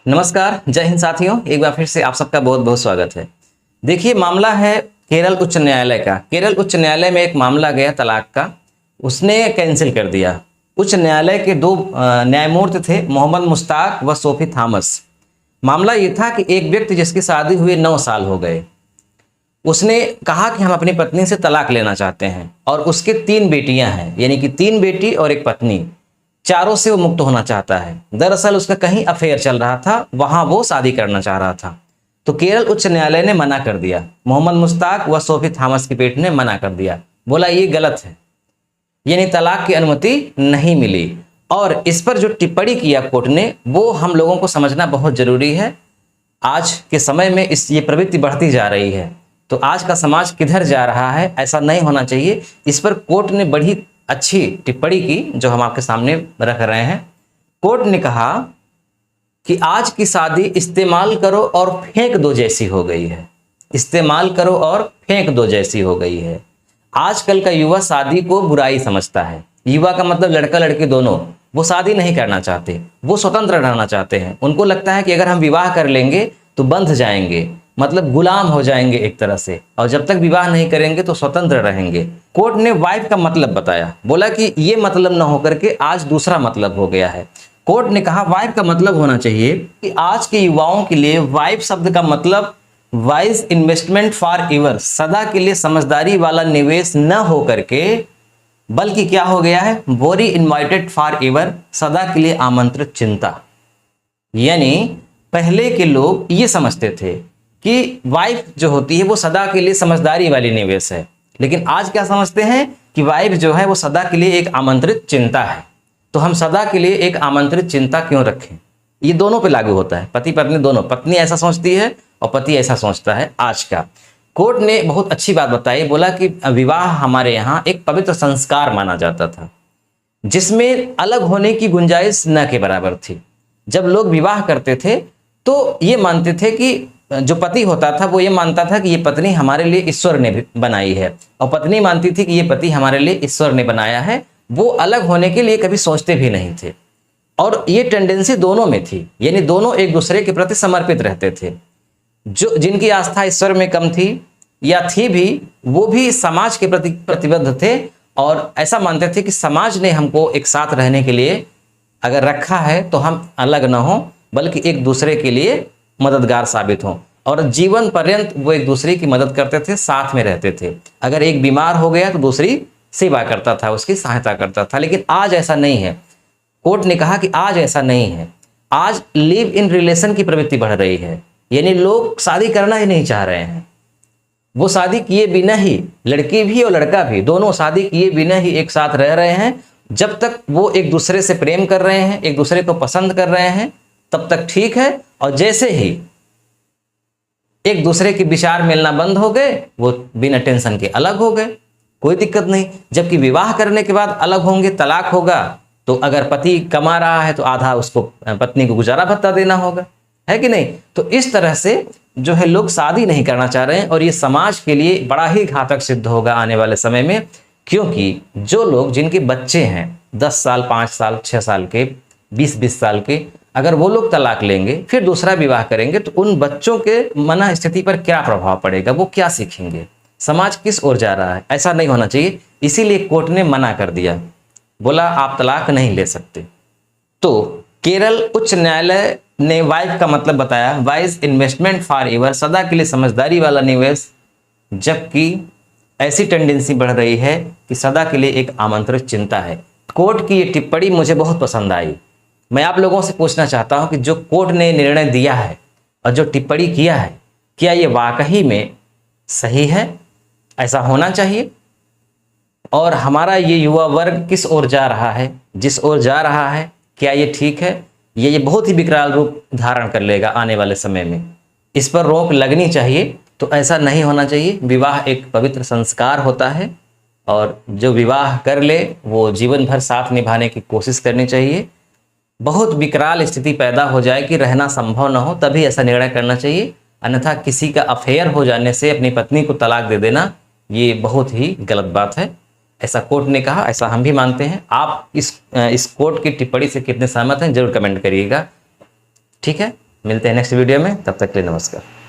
नमस्कार, जय हिंद साथियों। एक बार फिर से आप सबका बहुत बहुत स्वागत है। देखिए, मामला है केरल उच्च न्यायालय का। केरल उच्च न्यायालय में एक मामला गया तलाक का, उसने कैंसिल कर दिया। उच्च न्यायालय के दो न्यायमूर्ति थे, मोहम्मद मुश्ताक व सोफी थॉमस। मामला ये था कि एक व्यक्ति जिसकी शादी हुए 9 साल हो गए, उसने कहा कि हम अपनी पत्नी से तलाक लेना चाहते हैं और उसके 3 बेटियां हैं, यानी कि 3 बेटी और एक पत्नी, चारों से वो मुक्त होना चाहता है। दरअसल उसका कहीं अफेयर चल रहा था, वहां वो शादी करना चाह रहा था। तो केरल उच्च न्यायालय ने मना कर दिया। मोहम्मद मुश्ताक व सोफी थॉमस की बेटी ने मना कर दिया, बोला ये गलत है, यानी तलाक की अनुमति नहीं मिली। और इस पर जो टिप्पणी किया कोर्ट ने, वो हम लोगों को समझना बहुत जरूरी है। आज के समय में ये प्रवृत्ति बढ़ती जा रही है, तो आज का समाज किधर जा रहा है, ऐसा नहीं होना चाहिए। इस पर कोर्ट ने बड़ी अच्छी टिप्पणी की, जो हम आपके सामने रख रहे हैं। कोर्ट ने कहा कि आज की शादी इस्तेमाल करो और फेंक दो जैसी हो गई है। इस्तेमाल करो और फेंक दो जैसी हो गई है। आजकल का युवा शादी को बुराई समझता है। युवा का मतलब लड़का लड़की दोनों, वो शादी नहीं करना चाहते, वो स्वतंत्र रहना चाहते हैं। उनको लगता है कि अगर हम विवाह कर लेंगे तो बंध जाएंगे, मतलब गुलाम हो जाएंगे एक तरह से, और जब तक विवाह नहीं करेंगे तो स्वतंत्र रहेंगे। कोर्ट ने वाइफ का मतलब बताया, बोला कि ये मतलब ना होकर के आज दूसरा मतलब हो गया है। कोर्ट ने कहा वाइफ का मतलब होना चाहिए कि आज के युवाओं के लिए वाइफ शब्द का मतलब वाइज इन्वेस्टमेंट फॉर एवर, सदा के लिए समझदारी वाला निवेश न हो करके, बल्कि क्या हो गया है, बोरी इन्वाइटेड फॉर एवर, सदा के लिए आमंत्रित चिंता। यानी पहले के लोग ये समझते थे कि वाइफ जो होती है वो सदा के लिए समझदारी वाली निवेश है, लेकिन आज क्या समझते हैं कि वाइफ जो है वो सदा के लिए एक आमंत्रित चिंता है। तो हम सदा के लिए एक आमंत्रित चिंता क्यों रखें? ये दोनों पे लागू होता है, पति पत्नी दोनों। पत्नी ऐसा सोचती है और पति ऐसा सोचता है आज का। कोर्ट ने बहुत अच्छी बात बताई, बोला कि विवाह हमारे यहाँ एक पवित्र संस्कार माना जाता था, जिसमें अलग होने की गुंजाइश न के बराबर थी। जब लोग विवाह करते थे तो ये मानते थे कि जो पति होता था वो ये मानता था कि ये पत्नी हमारे लिए ईश्वर ने बनाई है, और पत्नी मानती थी कि ये पति हमारे लिए ईश्वर ने बनाया है। वो अलग होने के लिए कभी सोचते भी नहीं थे, और ये टेंडेंसी दोनों में थी, यानी दोनों एक दूसरे के प्रति समर्पित रहते थे। जो जिनकी आस्था ईश्वर में कम थी या थी भी, वो भी समाज के प्रति प्रतिबद्ध थे और ऐसा मानते थे कि समाज ने हमको एक साथ रहने के लिए अगर रखा है तो हम अलग ना हो, बल्कि एक दूसरे के लिए मददगार साबित हों। और जीवन पर्यंत वो एक दूसरे की मदद करते थे, साथ में रहते थे। अगर एक बीमार हो गया तो दूसरी सेवा करता था, उसकी सहायता करता था। लेकिन आज ऐसा नहीं है। कोर्ट ने कहा कि आज ऐसा नहीं है। आज लिव इन रिलेशन की प्रवृत्ति बढ़ रही है, यानी लोग शादी करना ही नहीं चाह रहे हैं। वो शादी किए बिना ही, लड़की भी और लड़का भी, दोनों शादी किए बिना ही एक साथ रह रहे हैं। जब तक वो एक दूसरे से प्रेम कर रहे हैं, एक दूसरे को पसंद कर रहे हैं, तब तक ठीक है। और जैसे ही एक दूसरे के विचार मिलना बंद हो गए, वो बिना टेंशन के अलग हो गए, कोई दिक्कत नहीं। जबकि विवाह करने के बाद अलग होंगे, तलाक होगा, तो अगर पति कमा रहा है तो आधा उसको, पत्नी को गुजारा भत्ता देना होगा, है कि नहीं? तो इस तरह से जो है लोग शादी नहीं करना चाह रहे हैं, और ये समाज के लिए बड़ा ही घातक सिद्ध होगा आने वाले समय में। क्योंकि जो लोग, जिनके बच्चे हैं 10 साल, 5 साल, 6 साल के, 20-20 साल के, अगर वो लोग तलाक लेंगे फिर दूसरा विवाह करेंगे, तो उन बच्चों के मन स्थिति पर क्या प्रभाव पड़ेगा, वो क्या सीखेंगे, समाज किस ओर जा रहा है? ऐसा नहीं होना चाहिए। इसीलिए कोर्ट ने मना कर दिया, बोला आप तलाक नहीं ले सकते। तो केरल उच्च न्यायालय ने वाइफ का मतलब बताया वाइज इन्वेस्टमेंट फॉर एवर, सदा के लिए समझदारी वाला निवेश। जबकि ऐसी टेंडेंसी बढ़ रही है कि सदा के लिए एक आमंत्रित चिंता है। कोर्ट की ये टिप्पणी मुझे बहुत पसंद आई। मैं आप लोगों से पूछना चाहता हूं कि जो कोर्ट ने निर्णय दिया है और जो टिप्पणी किया है, क्या ये वाकई में सही है? ऐसा होना चाहिए? और हमारा ये युवा वर्ग किस ओर जा रहा है, जिस ओर जा रहा है, क्या ये ठीक है? ये बहुत ही विकराल रूप धारण कर लेगा आने वाले समय में। इस पर रोक लगनी चाहिए। तो ऐसा नहीं होना चाहिए। विवाह एक पवित्र संस्कार होता है, और जो विवाह कर ले वो जीवन भर साथ निभाने की कोशिश करनी चाहिए। बहुत विकराल स्थिति पैदा हो जाए कि रहना संभव न हो, तभी ऐसा निर्णय करना चाहिए। अन्यथा किसी का अफेयर हो जाने से अपनी पत्नी को तलाक दे देना, ये बहुत ही गलत बात है। ऐसा कोर्ट ने कहा, ऐसा हम भी मानते हैं। आप इस कोर्ट की टिप्पणी से कितने सहमत हैं जरूर कमेंट करिएगा। ठीक है, मिलते हैं नेक्स्ट वीडियो में, तब तक के लिए नमस्कार।